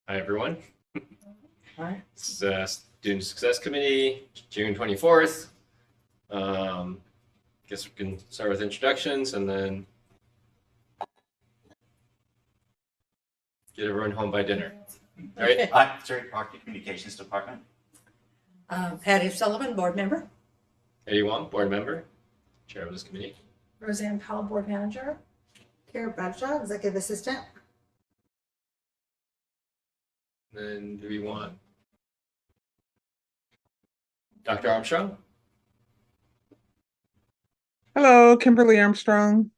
Hi, everyone. Hi. It's Student Success Committee, June 24th. Guess we can start with introductions and then get everyone home by dinner. All right. Okay. I'm Terry Proctor, Communications Department. Patty Sullivan, board member. Eddie Wong, board member, chair of this committee. Roseanne Powell, board manager. Kara Bradshaw, executive assistant. Then do we want Dr. Armstrong? Hello, Kimberly Armstrong.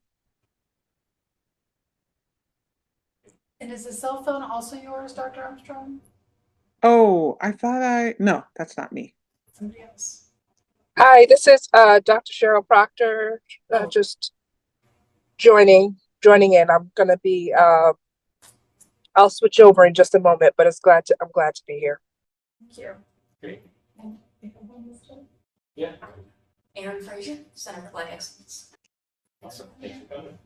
And is the cell phone also yours, Dr. Armstrong? Oh, no, that's not me. Somebody else. Hi, this is Dr. Cheryl Proctor, just joining in. I'm gonna be I'll switch over in just a moment, but I'm glad to be here. Thank you. Great. Yeah. Yeah. Aaron Frazier, Center for Applied Excellence. Awesome. Thanks for coming.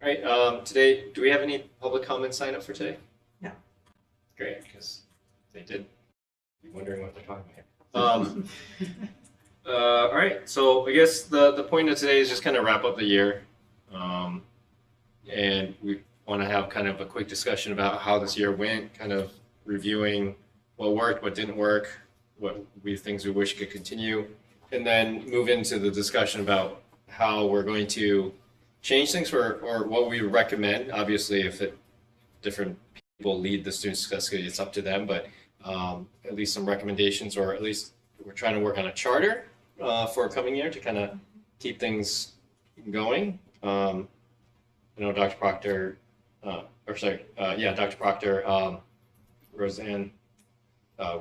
All right. Today, do we have any public comments signed up for today? No. Great, because they did be wondering what they're talking about. All right. So I guess the point of today is just kind of wrap up the year, and we want to have kind of a quick discussion about how this year went, kind of reviewing what worked, what didn't work, what things we wish could continue, and then move into the discussion about how we're going to change things or what we recommend. Obviously, if different people lead the student success committee, it's up to them, but at least some recommendations, or at least we're trying to work on a charter for a coming year to kind of keep things going. I know Dr. Proctor, Dr. Proctor, Roseanne,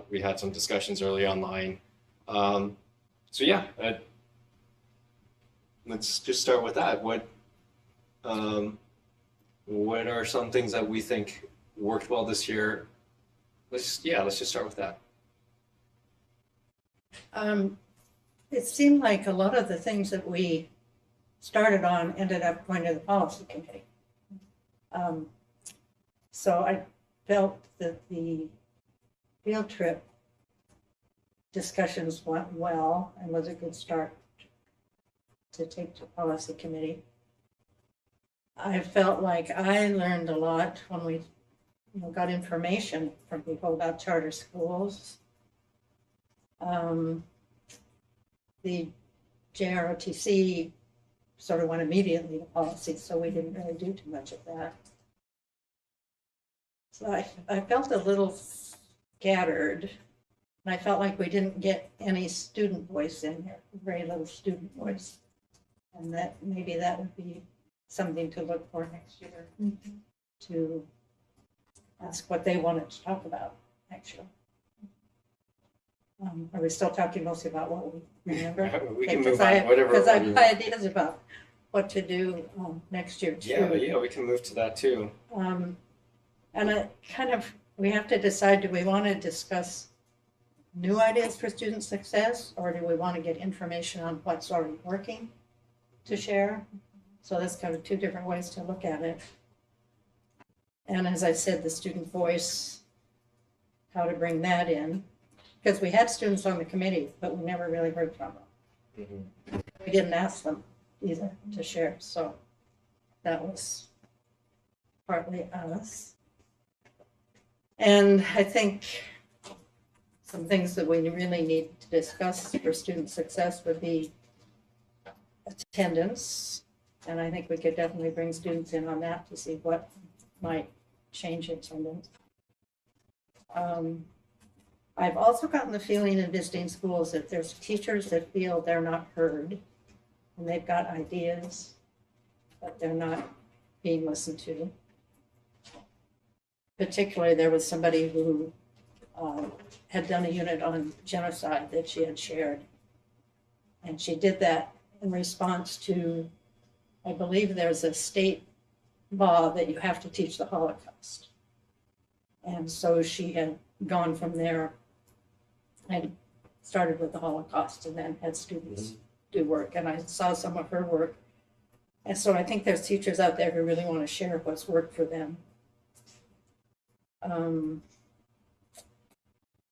we had some discussions early online. Let's just start with that. What are some things that we think worked well this year? Let's just start with that. It seemed like a lot of the things that we started on ended up going to the policy committee. So I felt that the field trip discussions went well and was a good start to take to policy committee. I felt like I learned a lot when we got information from people about charter schools. The JROTC sort of went immediately to policy, so we didn't really do too much of that. So I felt a little scattered, and I felt like we didn't get any student voice in here, very little student voice. And that maybe that would be something to look for next year, to ask what they wanted to talk about, actually. Are we still talking mostly about what we remember? We can move on, whatever. Because I have ideas about what to do next year too. Yeah, we can move to that too. And we have to decide, do we want to discuss new ideas for student success, or do we want to get information on what's already working to share? So that's kind of two different ways to look at it. And as I said, the student voice, how to bring that in. Because we had students on the committee, but we never really heard from them. Mm-hmm. We didn't ask them either to share, so that was partly us. And I think some things that we really need to discuss for student success would be attendance. And I think we could definitely bring students in on that to see what might change attendance. I've also gotten the feeling in visiting schools that there's teachers that feel they're not heard, and they've got ideas, but they're not being listened to. Particularly, there was somebody who had done a unit on genocide that she had shared. And she did that in response to, I believe there's a state law that you have to teach the Holocaust. And so she had gone from there and started with the Holocaust and then had students do work. And I saw some of her work. And so I think there's teachers out there who really want to share what's worked for them.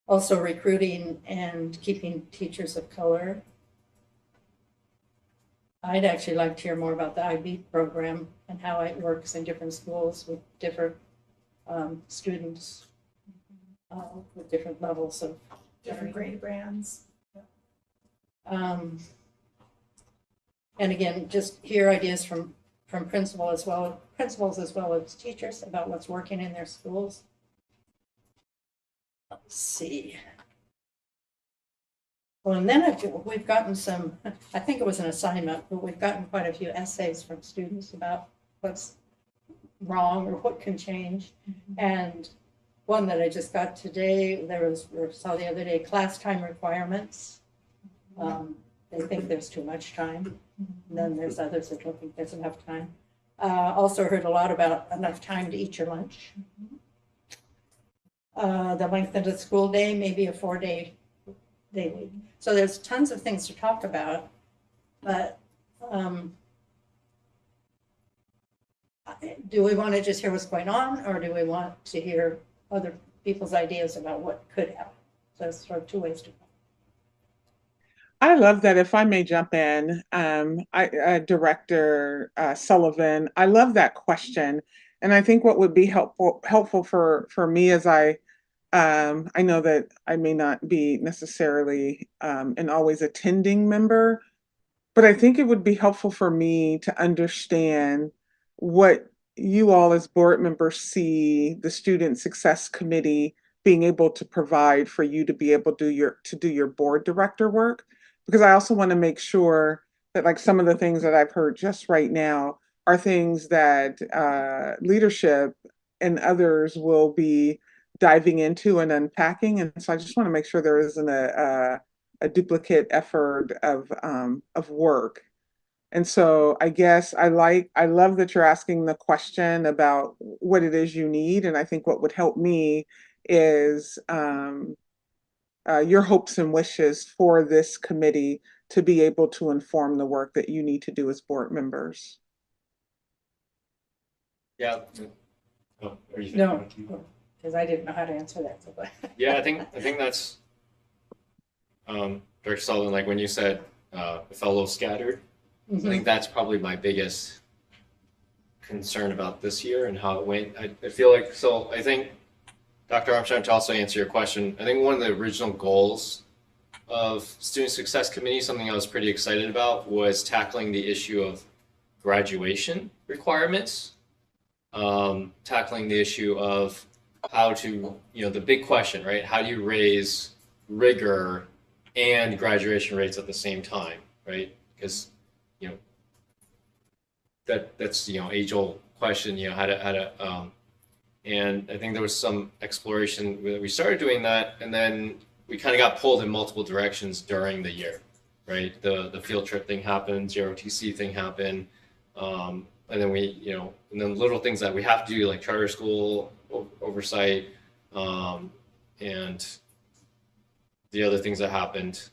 Also recruiting and keeping teachers of color. I'd actually like to hear more about the IB program and how it works in different schools with different students with different levels of Different grade brands. And again, just hear ideas from principals as well as teachers about what's working in their schools. Let's see. Well, and then we've gotten some, I think it was an assignment, but we've gotten quite a few essays from students about what's wrong or what can change. And one that I just got today, saw the other day, class time requirements. They think there's too much time. And then there's others that don't think there's enough time. Also heard a lot about enough time to eat your lunch. The length of the school day, maybe a 4-day week. So there's tons of things to talk about, but do we want to just hear what's going on, or do we want to hear other people's ideas about what could happen? So there's sort of two ways to go. I love that. If I may jump in, Director Sullivan, I love that question, and I think what would be helpful for me as I know that I may not be necessarily an always attending member, but I think it would be helpful for me to understand what you all as board members see the Student Success Committee being able to provide for you to be able to do your board director work. Because I also want to make sure that, like, some of the things that I've heard just right now are things that leadership and others will be diving into and unpacking. And so I just want to make sure there isn't a duplicate effort of work. And so I guess I love that you're asking the question about what it is you need. And I think what would help me is your hopes and wishes for this committee to be able to inform the work that you need to do as board members. Yeah. Oh, are you No, because I didn't know how to answer that. So. Yeah, I think that's Director Sullivan, like when you said it felt a little scattered, I think that's probably my biggest concern about this year and how it went. I feel like, so I think, Dr. Armstrong, to also answer your question, I think one of the original goals of Student Success Committee, something I was pretty excited about, was tackling the issue of graduation requirements, tackling the issue of how to, the big question, right? How do you raise rigor and graduation rates at the same time, right? Because, that's, age-old question, how to, and I think there was some exploration. We started doing that, and then we kind of got pulled in multiple directions during the year, right? The field trip thing happened, ROTC thing happened, and then and then little things that we have to do, like charter school oversight, and the other things that happened.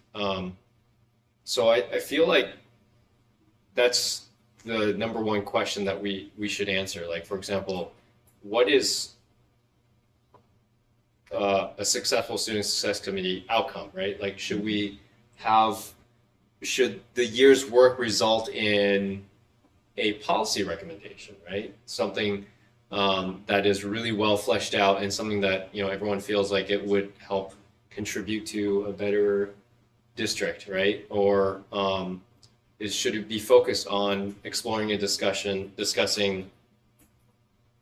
So I feel like that's the number one question that we should answer. Like, for example, what is a successful Student Success Committee outcome, right? Like, should the year's work result in a policy recommendation, right? Something that is really well fleshed out and something that, everyone feels like it would help contribute to a better district, right? Or should it be focused on exploring and discussing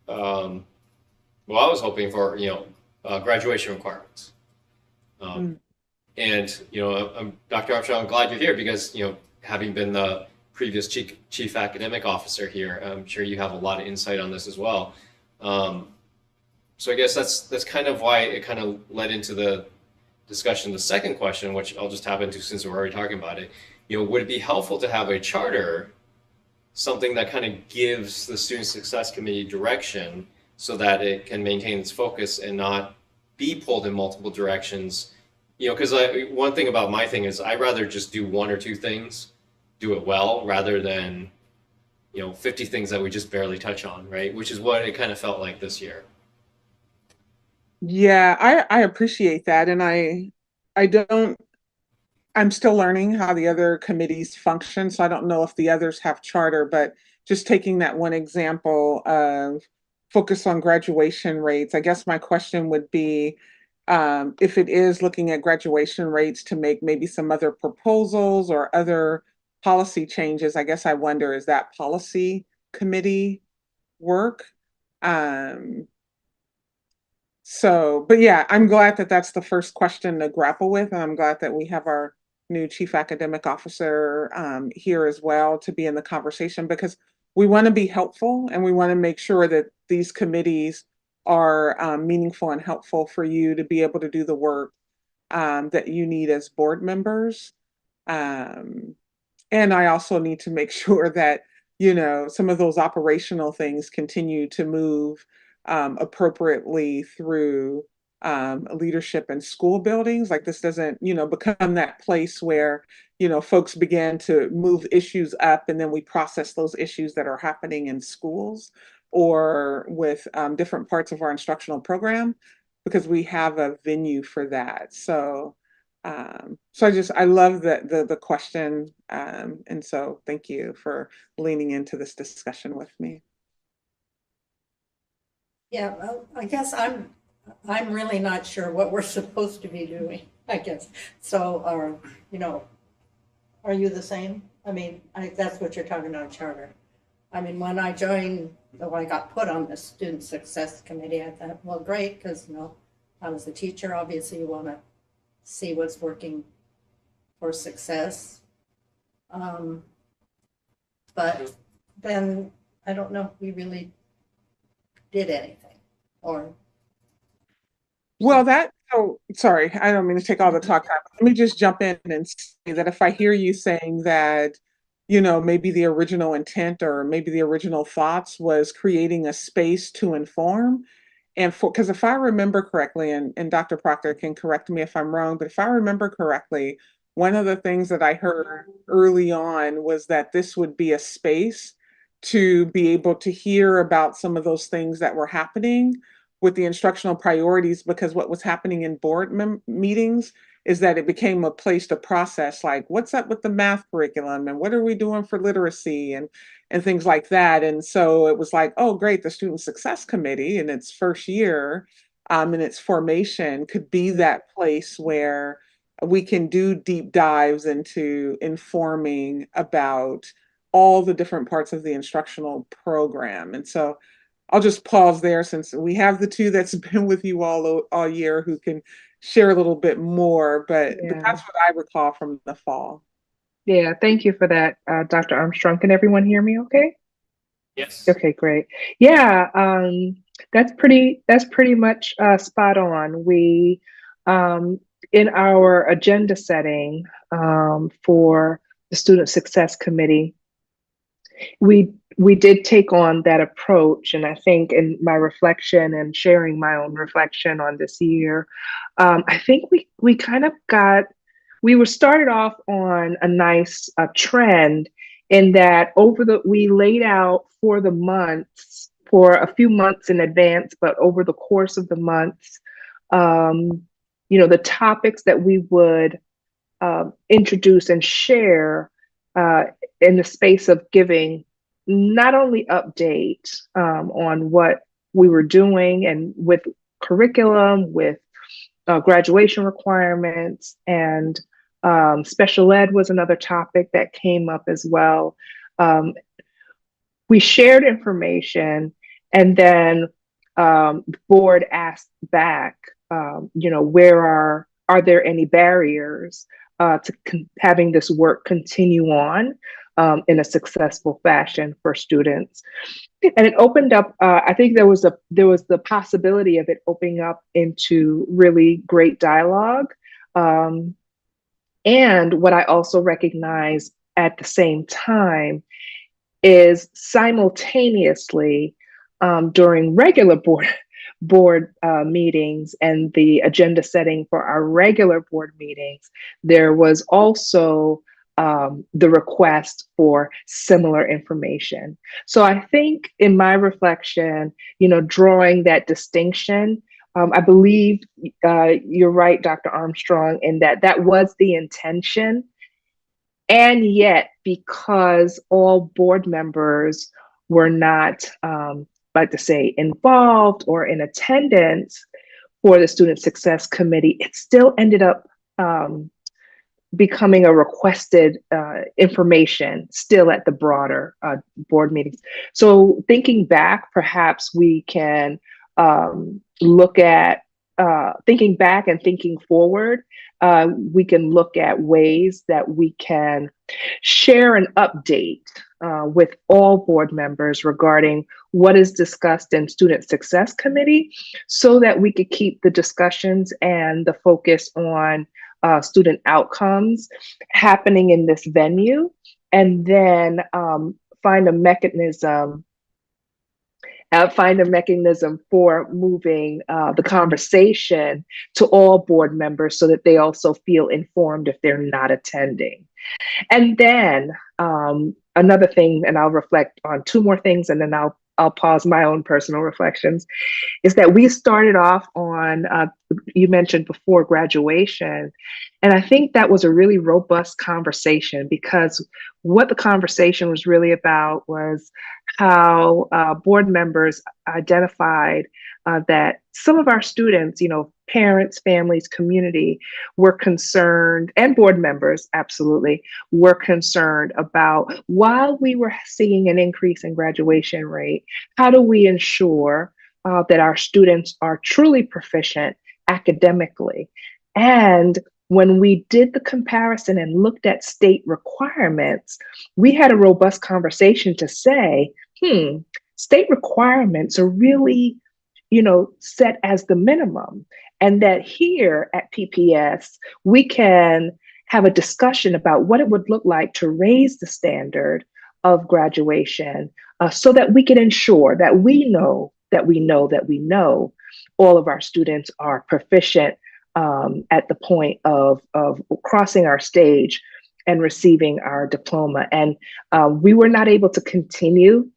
I was hoping for, graduation requirements. And, Dr. Armstrong, I'm glad you're here because, having been the previous chief academic officer here, I'm sure you have a lot of insight on this as well. So I guess that's kind of why it kind of led into the discussion. The second question, which I'll just tap into since we're already talking about it, would it be helpful to have a charter, something that kind of gives the Student Success Committee direction so that it can maintain its focus and not be pulled in multiple directions? Because one thing about my thing is I'd rather just do one or two things, do it well, rather than 50 things that we just barely touch on, right? Which is what it kind of felt like this year. Yeah, I appreciate that. And I don't, I'm still learning how the other committees function. So I don't know if the others have charter, but just taking that one example of focus on graduation rates, I guess my question would be, if it is looking at graduation rates to make maybe some other proposals or other policy changes, I guess I wonder, is that policy committee work? Um, so, but yeah, I'm glad that that's the first question to grapple with. And I'm glad that we have our new chief academic officer here as well to be in the conversation, because we want to be helpful and we want to make sure that these committees are meaningful and helpful for you to be able to do the work that you need as board members. Um, and I also need to make sure that, you know, some of those operational things continue to move appropriately through leadership in school buildings. Like this doesn't, you know, become that place where, you know, folks begin to move issues up and then we process those issues that are happening in schools or with different parts of our instructional program, because we have a venue for that. So I love the question, and so thank you for leaning into this discussion with me. Yeah, well, I guess I'm really not sure what we're supposed to be doing, I guess. So, you know, are you the same? I mean, that's what you're talking about, charter. I mean, when I joined, though I got put on the student success committee, I thought, well, great, because, you know, I was a teacher. Obviously, you want to see what's working for success. But then I don't know if we really did anything or. Well, sorry, I don't mean to take all the talk time. Let me just jump in and say that if I hear you saying that, you know, maybe the original intent or maybe the original thoughts was creating a space to inform. And because if I remember correctly, and Dr. Proctor can correct me if I'm wrong, but if I remember correctly, one of the things that I heard early on was that this would be a space to be able to hear about some of those things that were happening with the instructional priorities, because what was happening in board meetings is that it became a place to process, like, what's up with the math curriculum and what are we doing for literacy and things like that. And so it was like, oh, great, the Student Success Committee in its first year in its formation could be that place where we can do deep dives into informing about all the different parts of the instructional program. And so I'll just pause there since we have the two that's been with you all year who can share a little bit more, but Yeah. that's what I recall from the fall. Yeah, thank you for that, Dr. Armstrong. Can everyone hear me okay? Yes. Okay, great. Yeah, that's pretty much spot on. We in our agenda setting for the Student Success Committee, we did take on that approach, and I think in my reflection and sharing my own reflection on this year, I think we kind of we were started off on a nice trend in that we laid out for the months, for a few months in advance, but over the course of the months, you know, the topics that we would introduce and share in the space of giving not only update on what we were doing and with curriculum, with graduation requirements, and special ed was another topic that came up as well. We shared information, and then the board asked back, you know, are there any barriers to having this work continue on in a successful fashion for students? And it opened up, I think there was the possibility of it opening up into really great dialogue. And what I also recognize at the same time is simultaneously during regular board meetings and the agenda setting for our regular board meetings, there was also the request for similar information. So I think in my reflection, you know, drawing that distinction I believe you're right, Dr. Armstrong, in that that was the intention. And yet, because all board members were not, like to say, involved or in attendance for the Student Success Committee, it still ended up becoming a requested information still at the broader board meetings. So thinking back, perhaps we can look at thinking back and thinking forward. We can look at ways that we can share an update with all board members regarding what is discussed in Student Success Committee so that we could keep the discussions and the focus on student outcomes happening in this venue, and then find a mechanism for moving the conversation to all board members so that they also feel informed if they're not attending. And then another thing, and I'll reflect on two more things, and then I'll pause my own personal reflections, is that we started off on, you mentioned before, graduation. And I think that was a really robust conversation, because what the conversation was really about was how board members identified that some of our students, parents, families, community, were concerned, and board members absolutely were concerned about, while we were seeing an increase in graduation rate, how do we ensure that our students are truly proficient academically? And when we did the comparison and looked at state requirements, we had a robust conversation to say, state requirements are really, set as the minimum. And that here at PPS, we can have a discussion about what it would look like to raise the standard of graduation so that we can ensure that we know all of our students are proficient at the point of crossing our stage and receiving our diploma. And we were not able to continue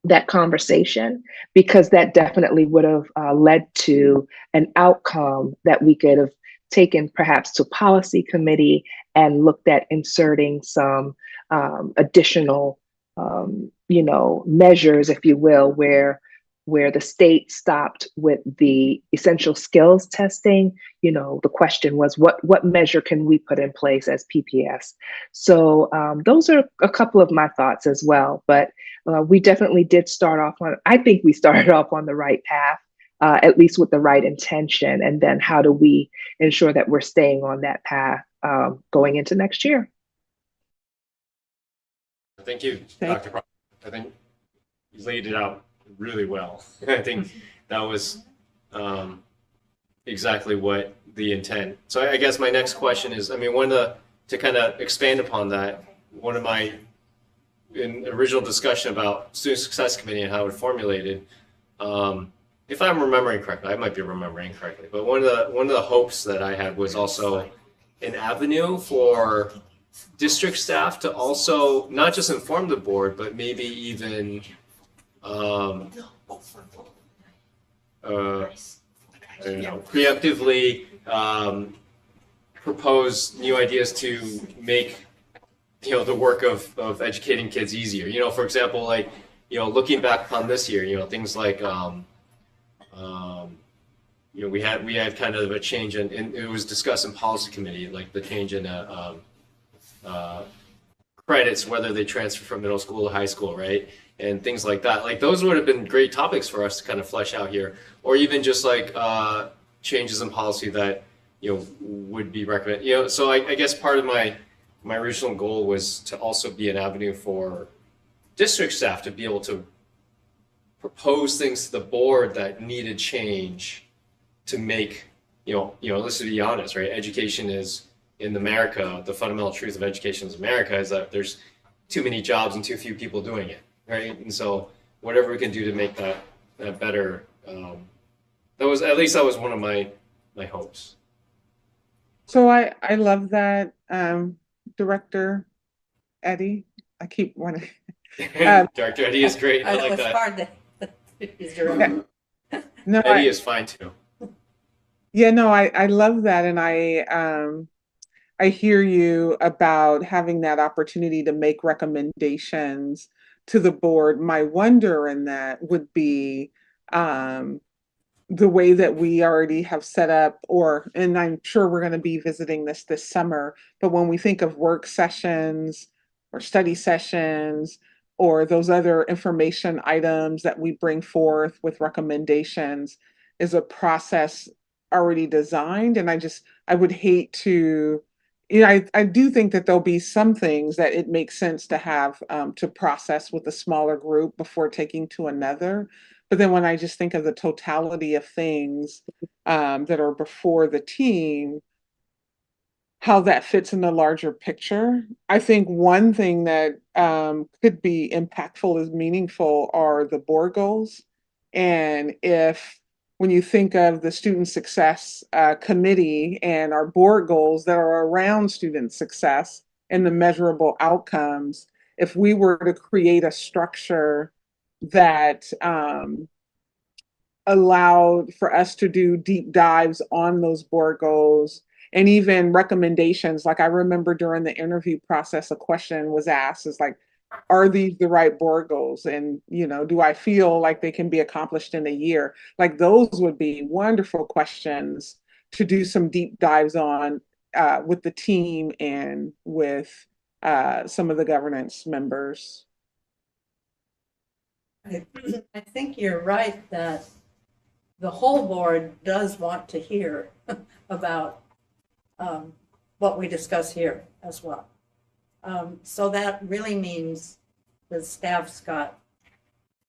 that conversation because that definitely would have led to an outcome that we could have taken perhaps to policy committee and looked at inserting some additional measures, if you will, where the state stopped with the essential skills testing. The question was, what measure can we put in place as PPS? So those are a couple of my thoughts as well. But we definitely did start off on, I think we started off on the right path, at least with the right intention. And then how do we ensure that we're staying on that path going into next year? Thank you, Dr. Proctor. I think you laid it out really well. I think that was exactly what the intent. So I guess my next question is, to kind of expand upon that, one of my original discussion about Student Success Committee and how it formulated, if I'm remembering correctly, I might be remembering correctly, but one of the hopes that I had was also an avenue for district staff to also not just inform the board, but maybe even preemptively propose new ideas to make the work of educating kids easier. For example, looking back upon this year, things like we had kind of a change in it was discussed in policy committee, like the change in credits, whether they transfer from middle school to high school, right? And things like that. Like those would have been great topics for us to kind of flesh out here, or even just changes in policy that would be recommended. So I guess part of my original goal was to also be an avenue for district staff to be able to propose things to the board that needed change to make let's be honest, right? Education is in America. The fundamental truth of education in America is that there's too many jobs and too few people doing it. Right, and so whatever we can do to make that better, that was one of my hopes. So I love that, Director Eddie. I keep wanting. Director Eddie is great. I like It was that. hard to use director. No, Eddie is fine too. Yeah, no, I love that. And I hear you about having that opportunity to make recommendations to the board. My wonder in that would be um, the way that we already have set up, or, and I'm sure we're going to be visiting this summer, but when we think of work sessions or study sessions or those other information items that we bring forth with recommendations, is a process already designed? And I would hate to, I do think that there'll be some things that it makes sense to have to process with a smaller group before taking to another. But then when I just think of the totality of things that are before the team, how that fits in the larger picture. I think one thing that could be impactful is meaningful are the board goals. And if, when you think of the student success committee and our board goals that are around student success and the measurable outcomes, if we were to create a structure that allowed for us to do deep dives on those board goals and even recommendations. Like I remember during the interview process, a question was asked is like, are these the right board goals? And, do I feel like they can be accomplished in a year? Like those would be wonderful questions to do some deep dives on with the team and with some of the governance members. I think you're right that the whole board does want to hear about what we discuss here as well. So that really means the staff's got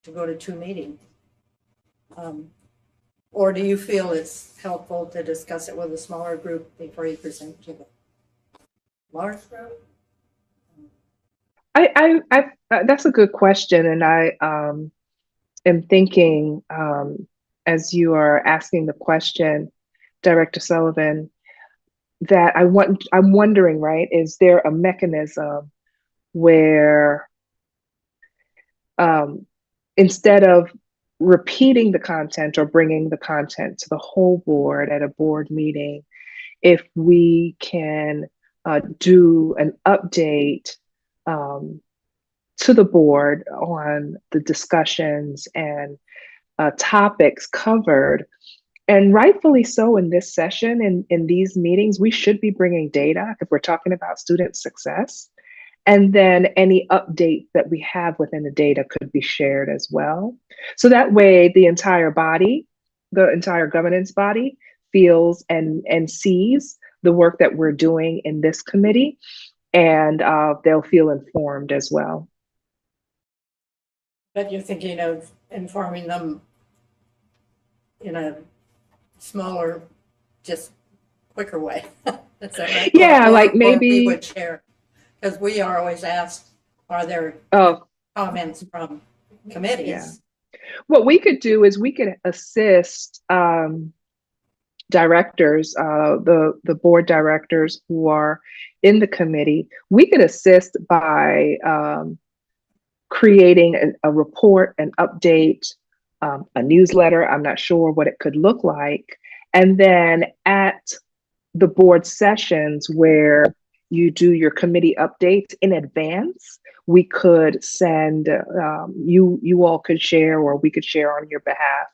to go to 2 meetings. Or do you feel it's helpful to discuss it with a smaller group before you present to the large group? That's a good question, and I am thinking as you are asking the question, Director Sullivan, that I'm wondering, right? Is there a mechanism where instead of repeating the content or bringing the content to the whole board at a board meeting, if we can do an update to the board on the discussions and topics covered. And rightfully so in this session, in these meetings, we should be bringing data if we're talking about student success. And then any updates that we have within the data could be shared as well. So that way the entire body, the entire governance body feels and sees the work that we're doing in this committee, and they'll feel informed as well. But you're thinking of informing them in a smaller, just quicker way. Is that right? Yeah, or, like maybe we would share, because we are always asked, are there comments from committees? Yeah. What we could do is we could assist directors, the board directors who are in the committee. We could assist by creating a report, an update, a newsletter. I'm not sure what it could look like. And then at the board sessions where you do your committee updates in advance, we could send, you all could share, or we could share on your behalf,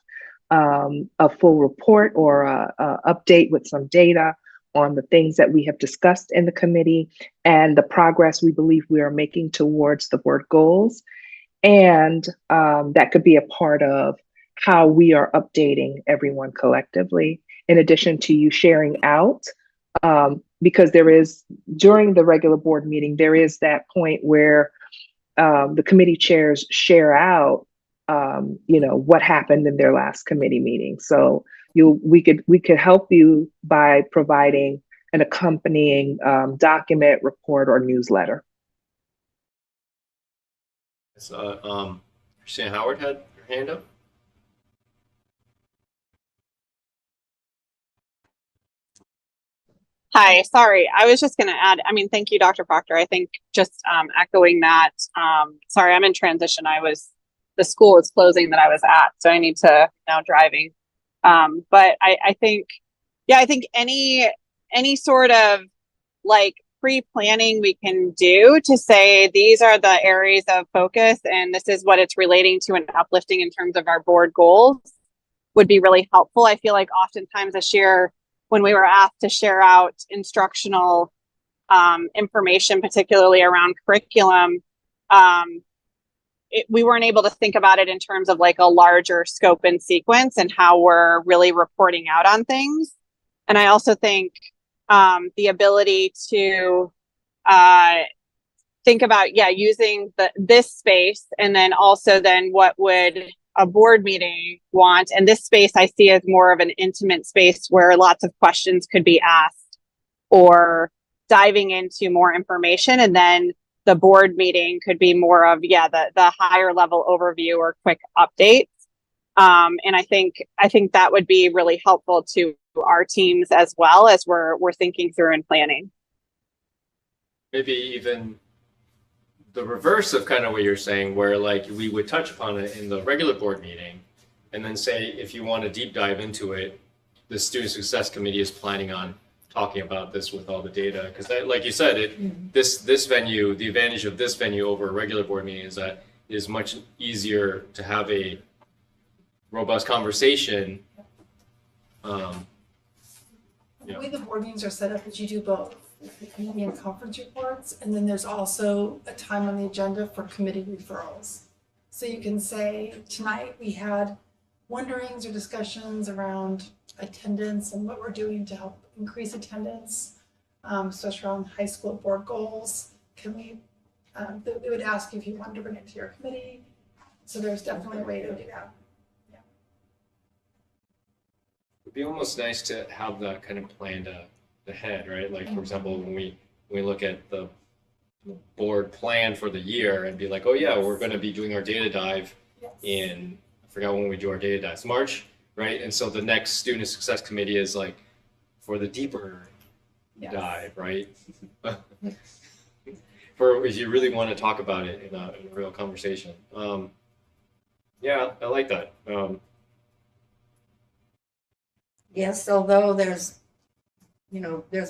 a full report or a update with some data on the things that we have discussed in the committee and the progress we believe we are making towards the board goals. And that could be a part of how we are updating everyone collectively, in addition to you sharing out, because there is, during the regular board meeting, there is that point where the committee chairs share out, what happened in their last committee meeting. So we could help you by providing an accompanying document, report, or newsletter. So, Christine Howard had her hand up. Hi, sorry. I was just going to add, thank you, Dr. Proctor. I think just echoing that, sorry, I'm in transition. The school is closing that I was at, so I need to now driving. But I think yeah, I think any sort of like pre-planning we can do to say these are the areas of focus and this is what it's relating to and uplifting in terms of our board goals would be really helpful. I feel like oftentimes this year when we were asked to share out instructional information, particularly around curriculum, we weren't able to think about it in terms of like a larger scope and sequence and how we're really reporting out on things. And I also think the ability to think about, using this space, and then also then what would a board meeting want? And this space I see as more of an intimate space where lots of questions could be asked or diving into more information. And then the board meeting could be more of, the higher level overview or quick updates. And I think that would be really helpful to our teams as well as we're thinking through and planning. Maybe even the reverse of kind of what you're saying, where like we would touch upon it in the regular board meeting and then say, if you want to deep dive into it, the Student Success Committee is planning on talking about this with all the data. Because like you said, this venue, the advantage of this venue over a regular board meeting is that it is much easier to have a robust conversation. The way the board meetings are set up is you do both the committee and conference reports, and then there's also a time on the agenda for committee referrals. So you can say, tonight we had wonderings or discussions around attendance and what we're doing to help increase attendance, especially around high school board goals. Can we, they would ask you if you wanted to bring it to your committee. So there's definitely a way to do that. It'd be almost nice to have that kind of planned ahead, right? Like, for example, when we look at the board plan for the year and be like, oh yeah, we're going to be doing our data dive in, I forgot when we do our data dives, March, right? And so the next Student Success Committee is like for the deeper dive, right? For if you really want to talk about it in a real conversation. Yeah, I like that. Yes, although there's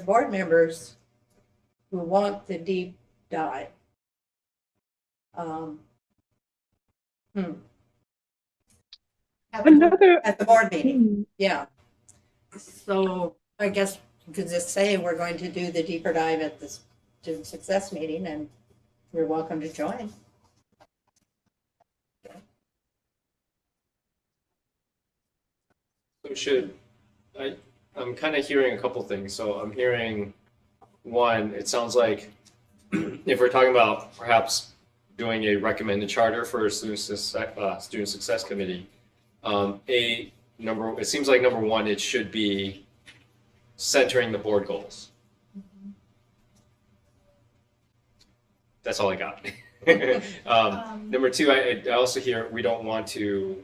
board members who want the deep dive. Another, At the board meeting, yeah. So I guess you could just say we're going to do the deeper dive at the Student Success meeting, and you're welcome to join. So I'm kind of hearing a couple things. So I'm hearing one, it sounds like if we're talking about perhaps doing a recommended charter for a Student Success Committee, it seems like number one, it should be centering the board goals. That's all I got. Number two, I also hear we don't want to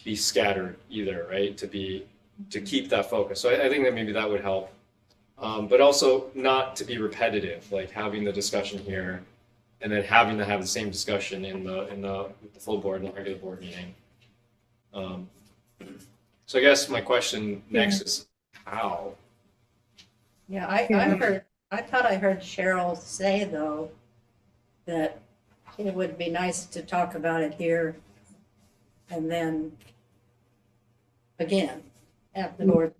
be scattered either, right? To keep that focus. So I think that maybe that would help. But also not to be repetitive, like having the discussion here and then having to have the same discussion in the full board and the regular board meeting. So I guess my question next is how? Yeah, I thought I heard Cheryl say though that it would be nice to talk about it here and then again at the board.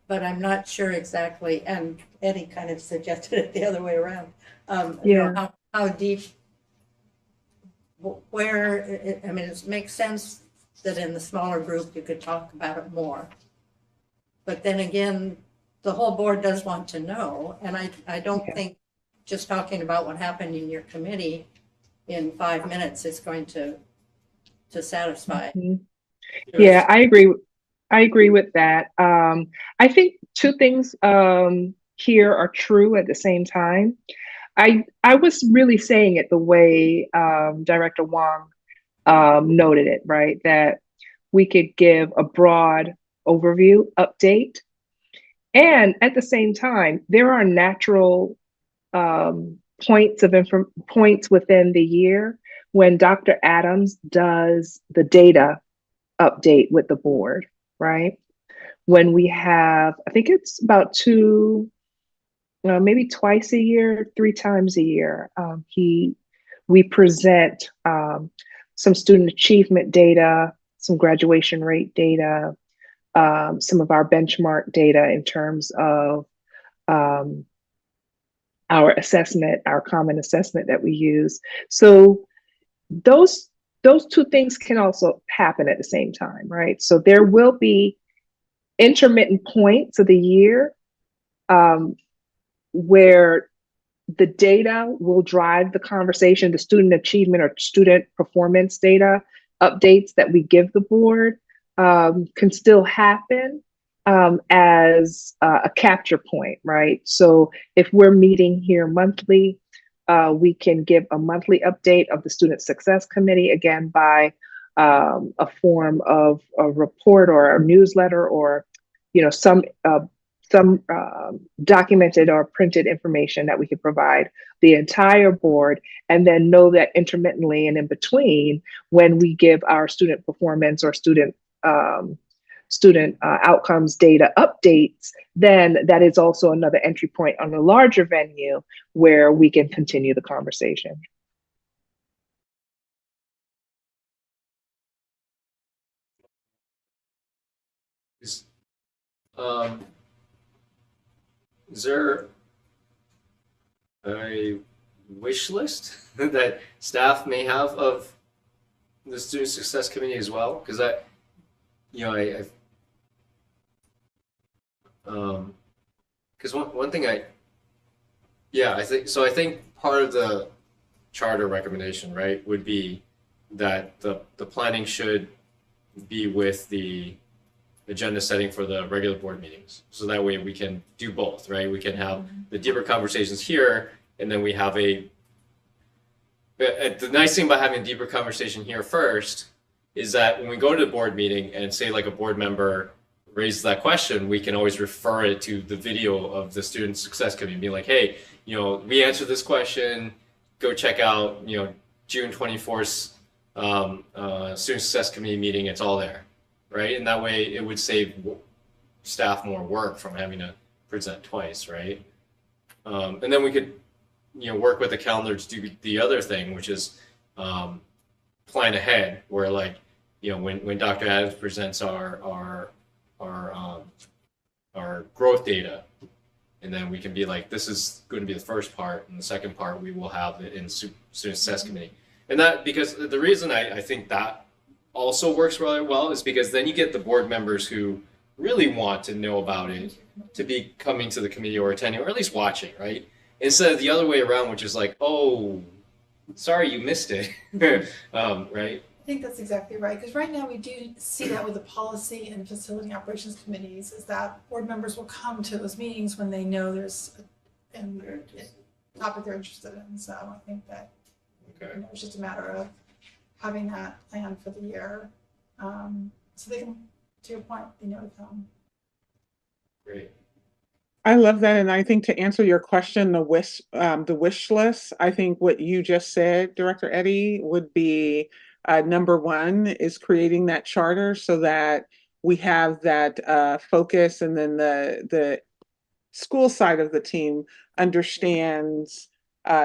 But I'm not sure exactly, and Eddie kind of suggested it the other way around. How deep, where, it makes sense that in the smaller group you could talk about it more. But then again, the whole board does want to know, and I don't think just talking about what happened in your committee in 5 minutes is going to satisfy. Yeah, I agree with that. I think two things here are true at the same time. I was really saying it the way Director Wong noted it, right? That we could give a broad overview update. And at the same time, there are natural points within the year when Dr. Adams does the data update with the board, right? when we have, I think it's about two, maybe twice a year, 3 times a year, we present some student achievement data, some graduation rate data, some of our benchmark data in terms of our assessment, our common assessment that we use. So those two things can also happen at the same time, right? So there will be intermittent points of the year where the data will drive the conversation, the student achievement or student performance data updates that we give the board can still happen as a capture point, right? So if we're meeting here monthly, we can give a monthly update of the Student Success Committee, again, by a form of a report or a newsletter or, some documented or printed information that we could provide the entire board, and then know that intermittently and in between, when we give our student performance or student outcomes data updates, then that is also another entry point on a larger venue where we can continue the conversation. Is there a wish list that staff may have of the Student Success Committee as well? Because because one thing I think part of the charter recommendation, right, would be that the planning should be with the agenda setting for the regular board meetings. So that way we can do both, right? We can have the deeper conversations here, and then we have the nice thing about having a deeper conversation here first is that when we go to the board meeting and say like a board member raises that question, we can always refer it to the video of the Student Success Committee, be like, hey, we answered this question, go check out, June 24th Student Success Committee meeting, it's all there. Right, and that way it would save staff more work from having to present twice, right? And then we could, work with the calendar to do the other thing, which is plan ahead, where when Dr. Adams presents our growth data, and then we can be like, this is going to be the first part, and the second part we will have it in Student Success Committee, and that because the reason I think that also works really well is because then you get the board members who really want to know about it to be coming to the committee or attending or at least watching, right? Instead of the other way around, which is like, oh, sorry you missed it, right? I think that's exactly right, because right now we do see that with the policy and facility operations committees, is that board members will come to those meetings when they know there's a topic they're interested in. So I think that it's just a matter of having that plan for the year, so they can, to your point, they know to come. Great. I love that, and I think to answer your question, the wish list, I think what you just said, Director Eddy, would be number one is creating that charter so that we have that focus, and then the school side of the team understands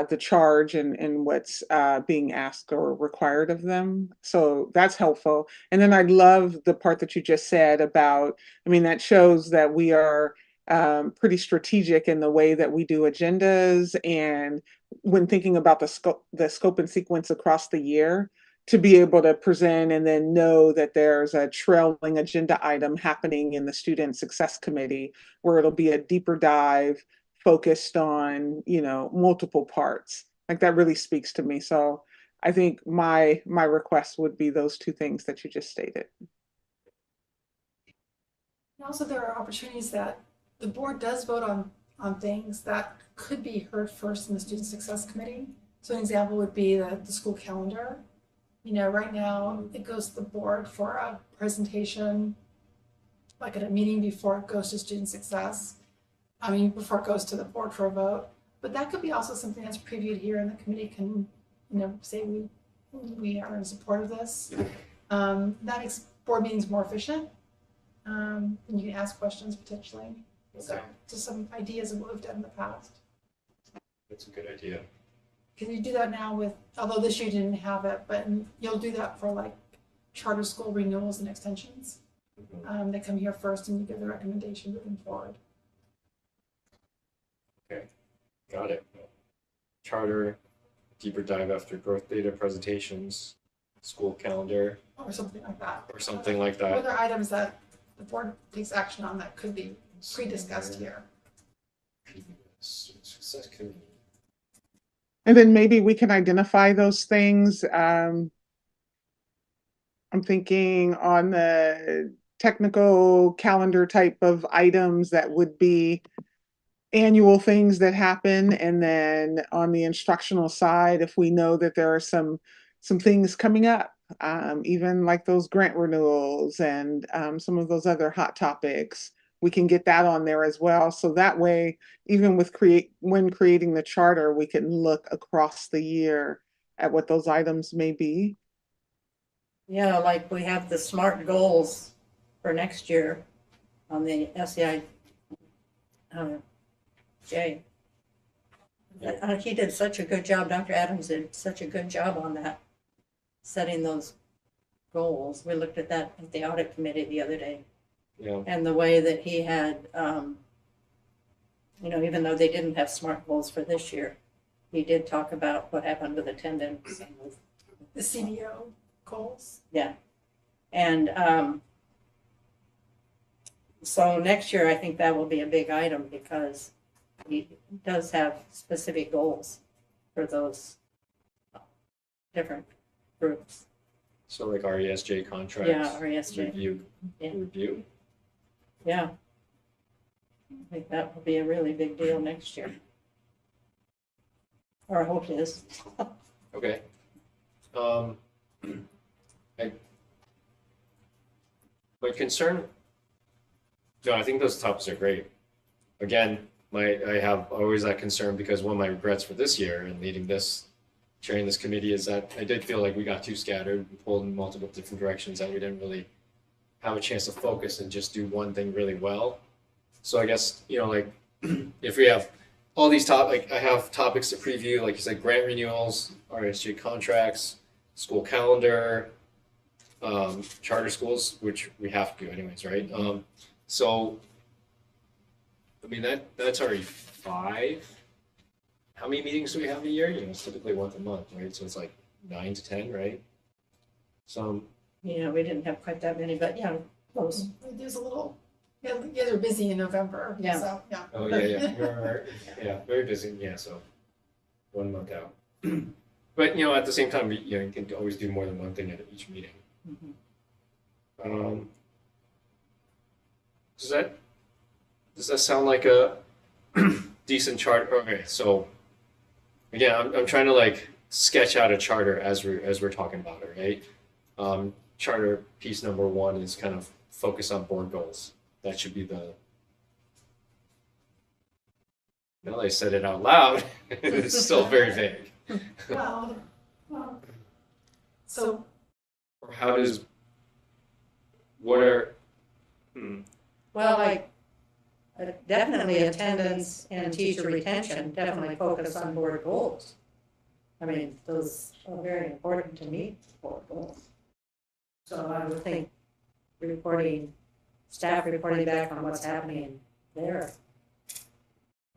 the charge and what's being asked or required of them. So that's helpful. And then I love the part that you just said about, that shows that we are pretty strategic in the way that we do agendas, and when thinking about the scope and sequence across the year, to be able to present and then know that there's a trailing agenda item happening in the Student Success Committee where it'll be a deeper dive focused on, multiple parts. Like that really speaks to me. So I think my request would be those two things that you just stated. And also there are opportunities that the board does vote on things that could be heard first in the Student Success Committee. So an example would be the school calendar. Right now it goes to the board for a presentation, like at a meeting before it goes to Student Success. Before it goes to the board for a vote. But that could be also something that's previewed here, and the committee can, say we are in support of this. That makes board meetings more efficient. And you can ask questions potentially. So Okay. just some ideas of what we've done in the past. That's a good idea. Can you do that now with, although this year you didn't have it, but you'll do that for like charter school renewals and extensions. They come here first and you give the recommendation moving forward. Got it. Charter, deeper dive after growth data presentations, school calendar, Or something like that. or something like Or that. other items that the board takes action on that could be pre-discussed here. Success committee. And then maybe we can identify those things. I'm thinking on the technical calendar type of items that would be annual things that happen. And then on the instructional side, if we know that there are some things coming up, even like those grant renewals and some of those other hot topics, we can get that on there as well. So that way, even with when creating the charter, we can look across the year at what those items may be. Yeah, like we have the SMART goals for next year on the SEI. Jay. He did such a good job, Dr. Adams did such a good job on that, setting those goals. We looked at that at the audit committee the other day. Yeah. And the way that he had, even though they didn't have SMART goals for this year, he did talk about what happened with attendance and with, The CBO goals. yeah. And so next year, I think that will be a big item because he does have specific goals for those different groups. So like RESJ contracts. Yeah, RESJ. Review. Yeah. Review. Yeah. I think that will be a really big deal next year. Or I hope it is. Okay. My concern. No, I think those topics are great. Again, I have always that concern because one of my regrets for this year and chairing this committee is that I did feel like we got too scattered and pulled in multiple different directions and we didn't really have a chance to focus and just do one thing really well. So I guess, if we have all these I have topics to preview, like you said, grant renewals, RSG contracts, school calendar, charter schools, which we have to do anyways, right? So, I mean, that's already 5. How many meetings do we have a year? It's typically once a month, right? So it's like 9 to 10, right? So, Yeah, we didn't have quite that many, but yeah, close. There's a little, yeah, you guys are busy in November. Yeah. So, yeah. oh yeah, right. Yeah, very busy. Yeah, so 1 month out. But at the same time, you can always do more than one thing at each meeting. Mhm. Does that sound like a decent chart? Okay, so again, I'm trying to sketch out a charter as we're talking about it, right? Charter piece number 1 is kind of focus on board goals. That should be the. Now that I said it out loud, it's still very vague. Well, so Or how does? What are? Well, definitely attendance and teacher retention, definitely focus on board goals. I mean, those are very important to meet board goals. So I would think staff reporting back on what's happening there.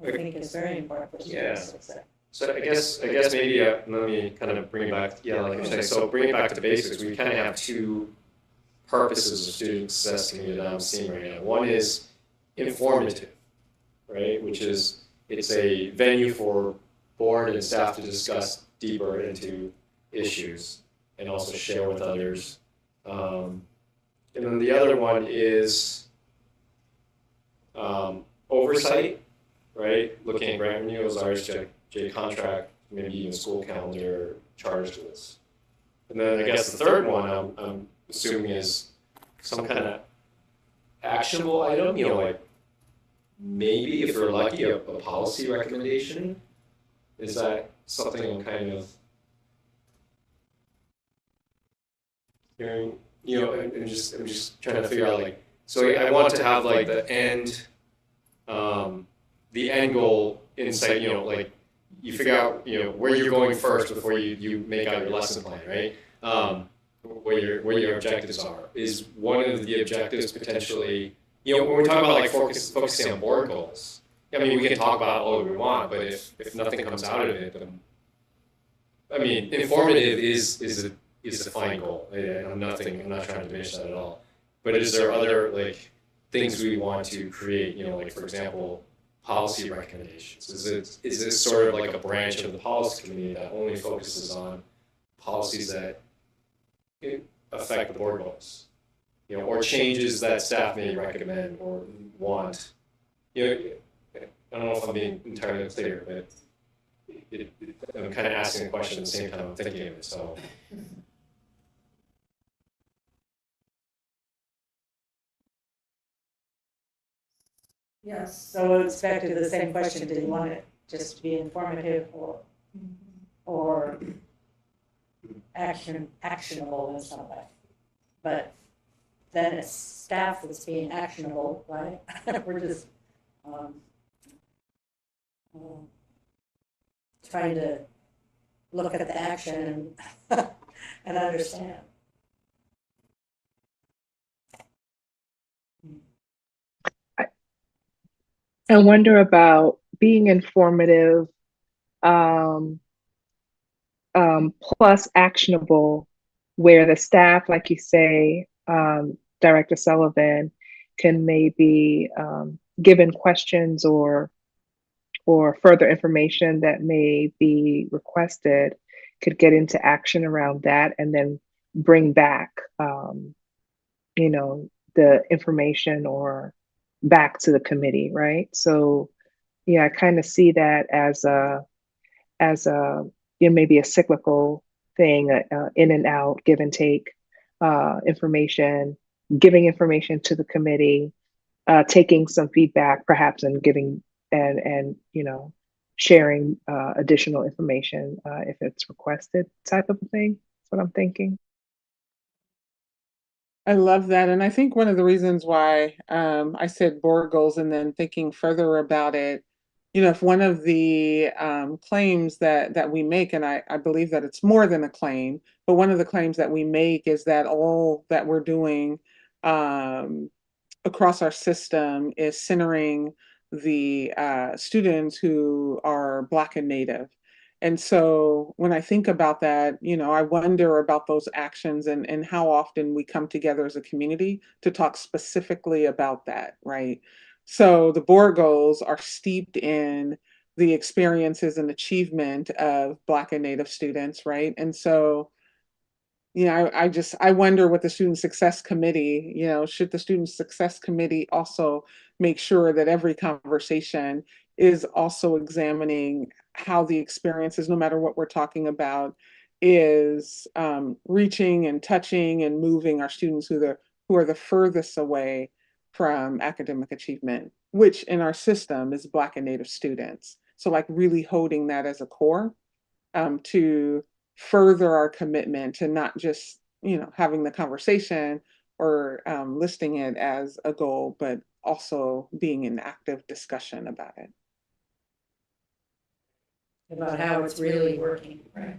I think is very important for students' success. So I guess maybe let me kind of bring it back. Yeah, like you say. So bring it back to basics. We kind of have 2 purposes of student success community that I'm seeing right now. One is informative, right? Which is it's a venue for board and staff to discuss deeper into issues and also share with others. And then the other one is oversight, right? Looking at grant renewals, RSJ contract, maybe even school calendar, charter schools. And then I guess the third one I'm assuming is some kind of actionable item, like maybe if we're lucky, a policy recommendation. Is that something I'm kind of hearing? I'm just trying to figure out So I want to have like the end goal insight, like you figure out, where you're going first before you make out your lesson plan, right? Where your objectives are. Is one of the objectives potentially, when we talk about like focusing on board goals, I mean, we can talk about all we want, but if nothing comes out of it, then, I mean, informative is a fine goal. I'm not trying to diminish that at all. But is there other like things we want to create? Like for example, policy recommendations. Is this sort of like a branch of the policy committee that only focuses on policies that affect the board goals? Or changes that staff may recommend or want. I don't know if I'm being entirely clear, but I'm kind of asking a question at the same time I'm thinking of it. So. Yes, so it's back to the same question, do you want it just to be informative or actionable in some way? But then it's staff that's being actionable, right? We're just trying to look at the action and understand. I wonder about being informative, plus actionable, where the staff, like you say, Director Sullivan, can maybe, given questions or further information that may be requested, could get into action around that and then bring back, the information or back to the committee, right? So yeah, I kind of see that as a maybe a cyclical thing, in and out, give and take, information, giving information to the committee, taking some feedback perhaps, and giving and sharing additional information if it's requested, type of a thing. That's what I'm thinking. I love that. And I think one of the reasons why I said board goals and then thinking further about it, if one of the claims that we make, and I believe that it's more than a claim, but one of the claims that we make is that all that we're doing across our system is centering the students who are Black and Native. And so when I think about that, I wonder about those actions and how often we come together as a community to talk specifically about that, right? So the board goals are steeped in the experiences and achievement of Black and Native students, right? And so, I wonder what the Student Success Committee, should the Student Success Committee also make sure that every conversation is also examining how the experiences, no matter what we're talking about, is reaching and touching and moving our students who are the furthest away from academic achievement, which in our system is Black and Native students. So like really holding that as a core to further our commitment to not just, having the conversation or listing it as a goal, but also being in active discussion about it. About how it's really working, right?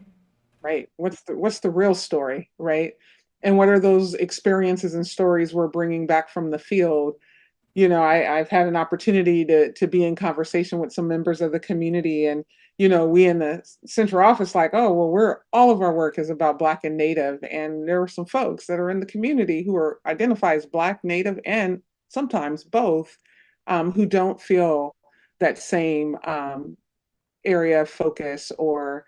Right. What's the real story, right? And what are those experiences and stories we're bringing back from the field? I've had an opportunity to be in conversation with some members of the community, and we in the central office like, oh, well, all of our work is about Black and Native, and there are some folks that are in the community who are identified as Black, Native, and sometimes both, who don't feel that same area of focus or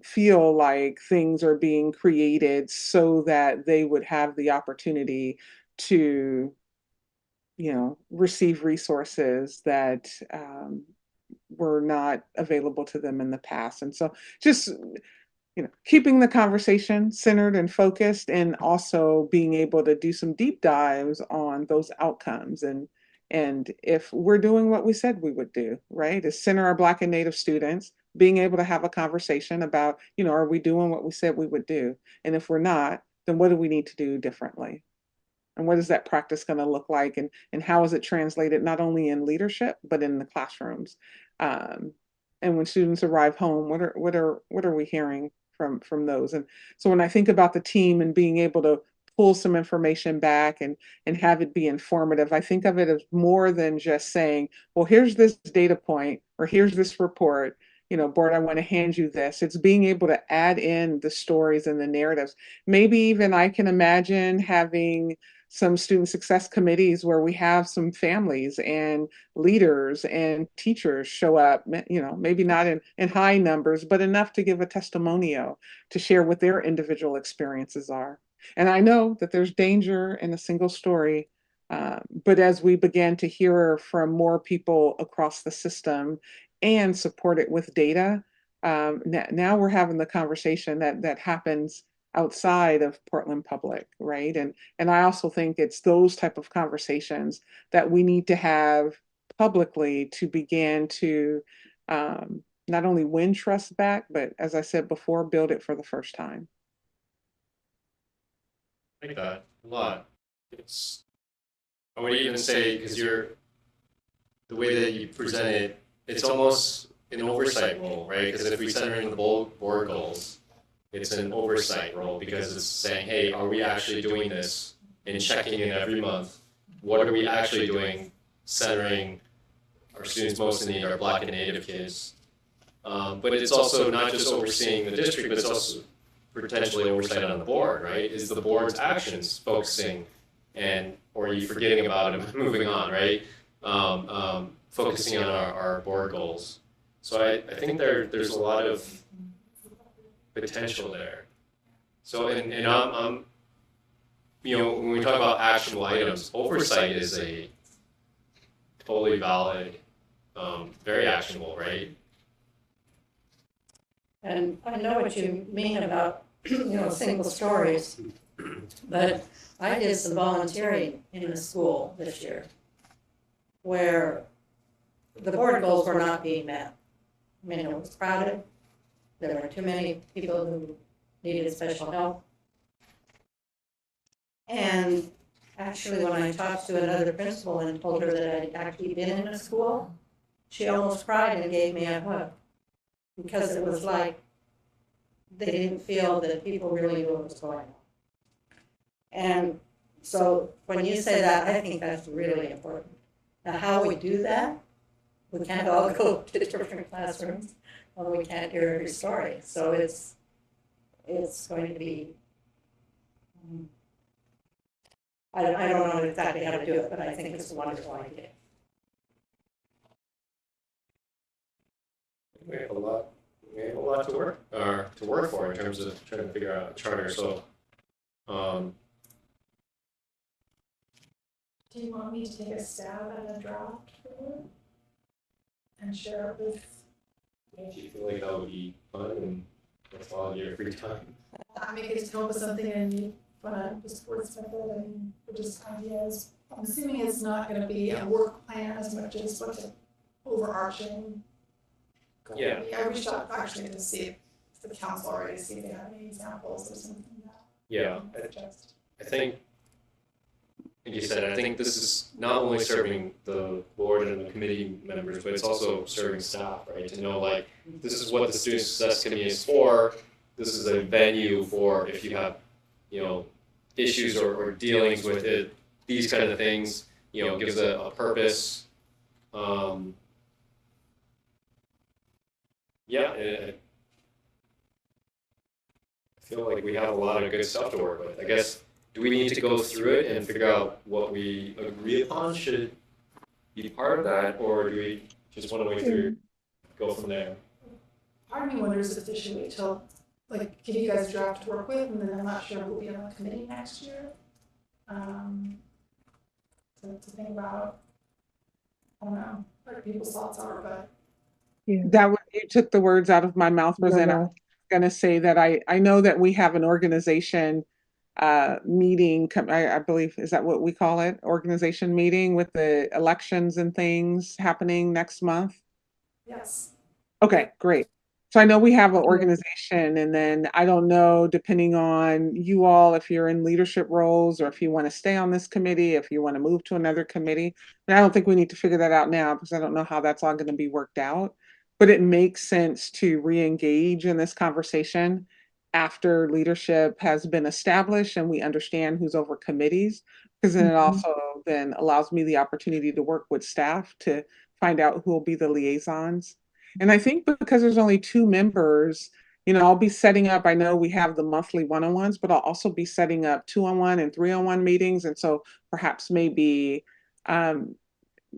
feel like things are being created so that they would have the opportunity to receive resources that were not available to them in the past. And so just, keeping the conversation centered and focused, and also being able to do some deep dives on those outcomes. And if we're doing what we said we would do, right, is center our Black and Native students, being able to have a conversation about, are we doing what we said we would do? And if we're not, then what do we need to do differently? And what is that practice going to look like? And how is it translated not only in leadership, but in the classrooms? And when students arrive home, what are we hearing from those? And so when I think about the team and being able to pull some information back and have it be informative, I think of it as more than just saying, well, here's this data point or here's this report. Board, I want to hand you this. It's being able to add in the stories and the narratives. Maybe even I can imagine having some student success committees where we have some families and leaders and teachers show up, maybe not in high numbers, but enough to give a testimonial to share what their individual experiences are. And I know that there's danger in a single story, but as we begin to hear from more people across the system and support it with data, now we're having the conversation that happens outside of Portland Public, right? And I also think it's those type of conversations that we need to have publicly to begin to not only win trust back, but as I said before, build it for the first time. I like that a lot. I would even say, because the way that you present it, it's almost an oversight role, right? Because if we center in the board goals, it's an oversight role because it's saying, hey, are we actually doing this and checking in every month? What are we actually doing centering our students most in need, our Black and Native kids? But it's also not just overseeing the district, but it's also potentially oversight on the board, right? Is the board's actions focusing or are you forgetting about it and moving on, right? Focusing on our board goals. So I think there's a lot of potential there. So and I'm when we talk about actionable items, oversight is a totally valid, very actionable, right? And I know what you mean about, single stories, but I did some volunteering in a school this year where the board goals were not being met. I mean, it was crowded. There were too many people who needed special help. And actually, when I talked to another principal and told her that I'd actually been in a school, she almost cried and gave me a hug. Because it was like they didn't feel that people really knew what was going on. And so when you say that, I think that's really important. Now, how we do that, we can't all go to different classrooms, and we can't hear every story. So it's going to be, I don't know exactly how to do it, but I think it's a wonderful idea. We have a lot to work for in terms of trying to figure out a charter. So, Do you want me to take a stab at a draft for you? And share it with, do you feel like that would be fun and that's all your free time? I mean, just come up with something and you wanna just wordsmith it and just ideas. I'm assuming it's not gonna be a work plan as much as what the overarching. goal Yeah. would be. I reached out actually to see if the council already see if they have any examples or something that. Yeah, they can suggest. I think, like you said, I think this is not only serving the board and the committee members, but it's also serving staff, right? To know like, this is what the Student Success Committee is for. This is a venue for if you have, issues or dealings with it, these kind of things, gives a purpose. I feel like we have a lot of good stuff to work with. I guess, do we need to go through it and figure out what we agree upon should be part of that, or do we just want to wait through, go from there? Part of me wonders if they should wait till, like, give you guys a draft to work with, and then I'm not sure who'll be on the committee next year. To think about, I don't know, what people's thoughts are, but. You took the words out of my mouth, Rosanna. I was gonna say that I know that we have an organization meeting, I believe, is that what we call it? Organization meeting with the elections and things happening next month? Yes. Okay, great. So I know we have an organization, and then I don't know, depending on you all, if you're in leadership roles or if you want to stay on this committee, if you want to move to another committee. And I don't think we need to figure that out now because I don't know how that's all going to be worked out. But it makes sense to re-engage in this conversation after leadership has been established and we understand who's over committees, because then it also then allows me the opportunity to work with staff to find out who will be the liaisons. And I think because there's only 2 members, I'll be setting up, I know we have the monthly one-on-ones, but I'll also be setting up 2-on-1 and 3-on-1 meetings. And so perhaps maybe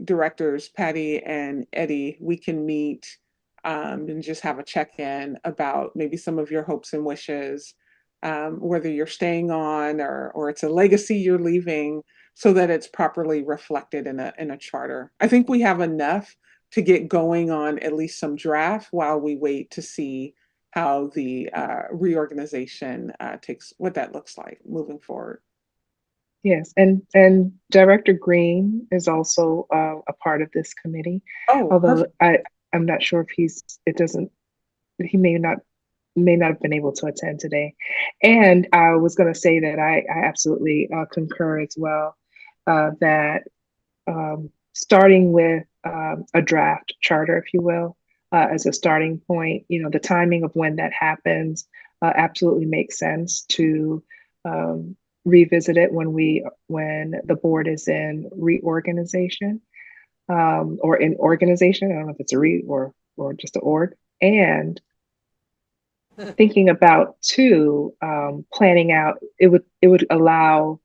directors Patty and Eddie, we can meet and just have a check-in about maybe some of your hopes and wishes, whether you're staying on or it's a legacy you're leaving, so that it's properly reflected in a charter. I think we have enough to get going on at least some draft while we wait to see how the reorganization what that looks like moving forward. Yes, and Director Green is also a part of this committee. Oh, Although perfect. I'm not sure if he may not have been able to attend today. And I was going to say that I absolutely concur as well, that starting with a draft charter, if you will, as a starting point, the timing of when that happens absolutely makes sense to revisit it when the board is in reorganization or in organization. I don't know if it's a re or just an org. And thinking about too, planning out, it would allow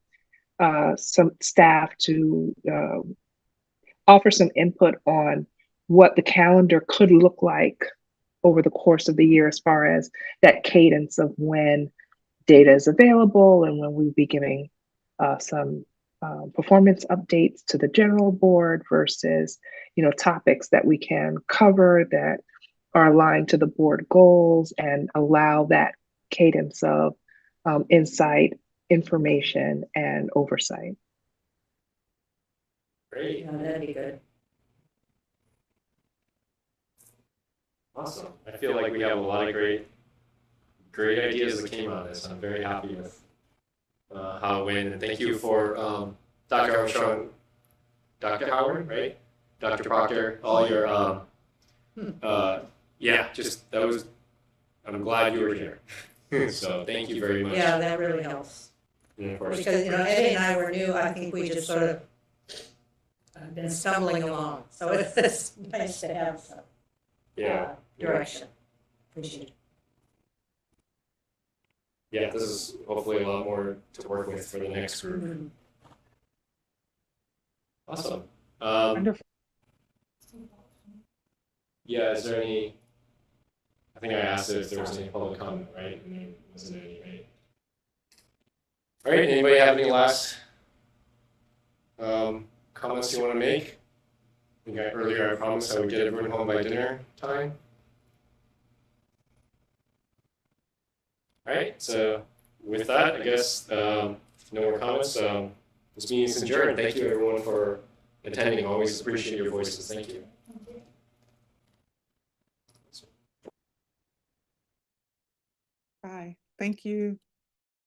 some staff to offer some input on what the calendar could look like over the course of the year, as far as that cadence of when data is available and when we'll be giving some performance updates to the general board versus, topics that we can cover that are aligned to the board goals and allow that cadence of insight, information, and oversight. Great. Yeah, that'd be good. Awesome. I feel like we have a lot of great ideas that came out of this. I'm very happy with how it went. And thank you for Dr. Armstrong, Dr. Howard, right? Dr. Proctor, all your, I'm glad you were here. So thank you very much. Yeah, that really helps. And of course, Because, Eddie and I were new, I think we just sort of been stumbling along. So it's nice to have some direction. Appreciate it. Yeah, this is hopefully a lot more to work with for the next group. Mhm. Awesome. Wonderful. Yeah, is there any, I think I asked if there was any public comment, right? And there wasn't any, right? All right, anybody have any last comments you want to make? I think earlier I promised I would get everyone home by dinner time. All right, so with that, I guess no more comments. This meeting is adjourned. Thank you everyone for attending. Always appreciate your voices. Thank you. Bye. Thank you.